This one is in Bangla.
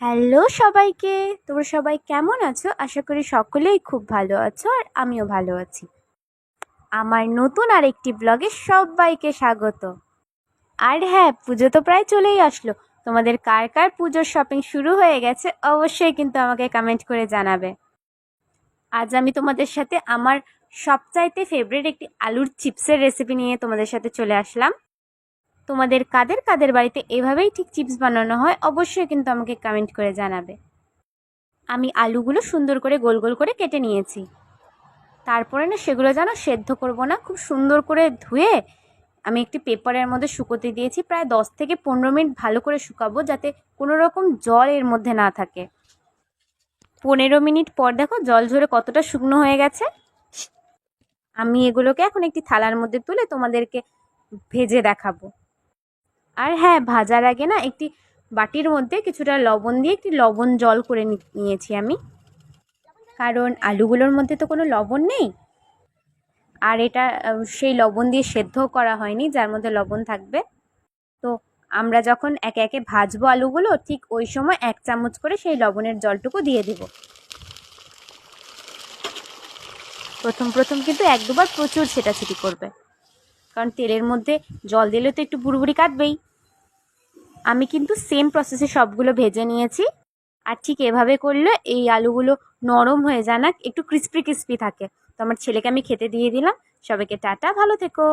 হ্যালো সবাইকে, তোমরা সবাই কেমন আছো? আশা করি সকলেই খুব ভালো আছো আর আমিও ভালো আছি। আমার নতুন আরেকটি ব্লগে সবাইকে স্বাগত। আর হ্যাঁ, পুজো তো প্রায় চলেই আসলো। তোমাদের কার কার পুজোর শপিং শুরু হয়ে গেছে অবশ্যই কিন্তু আমাকে কমেন্ট করে জানাবে। আজ আমি তোমাদের সাথে আমার সবচাইতে ফেভারিট একটি আলুর চিপসের রেসিপি নিয়ে তোমাদের সাথে চলে আসলাম। তোমাদের কাদের কাদের বাড়িতে এভাবেই ঠিক চিপস বানানো হয় অবশ্যই কিন্তু আমাকে কমেন্ট করে জানাবে। আমি আলুগুলো সুন্দর করে গোল গোল করে কেটে নিয়েছি। তারপরে না সেগুলো যেন সেদ্ধ করব না, খুব সুন্দর করে ধুয়ে আমি একটি পেপারের মধ্যে শুকোতে দিয়েছি। প্রায় 10 থেকে 15 মিনিট ভালো করে শুকাবো, যাতে কোনো রকম জল এর মধ্যে না থাকে। 15 মিনিট পর দেখো জল ঝরে কতটা শুকনো হয়ে গেছে। আমি এগুলোকে এখন একটি থালার মধ্যে তুলে তোমাদেরকে ভেজে দেখাবো। আর হ্যাঁ, ভাজার আগে না একটি বাটির মধ্যে কিছুটা লবণ দিয়ে একটি লবণ জল করে নিয়েছি আমি, কারণ আলুগুলোর মধ্যে তো কোনো লবণ নেই। আর এটা সেই লবণ দিয়ে সেদ্ধ করা হয়নি যার মধ্যে লবণ থাকবে। তো আমরা যখন একে একে ভাজবো আলুগুলো, ঠিক ওই সময় 1 চামচ করে সেই লবণের জলটুকু দিয়ে দেব। প্রথম প্রথম কিন্তু 1-2 বার প্রচুর ছেটাছেটি করবে, কারণ তেলের মধ্যে জল দিলে তো একটু বুড়বুড়ি কাটবেই। আমি কিন্তু সেম প্রসেসে সবগুলো ভেজে নিয়েছি। আর ঠিক এভাবে করলে এই আলুগুলো নরম হয়ে যায় না, একটু ক্রিস্পি ক্রিস্পি থাকে। তো আমার ছেলেকে আমি খেতে দিয়ে দিলাম। সবাইকে টাটা, ভালো থেকো।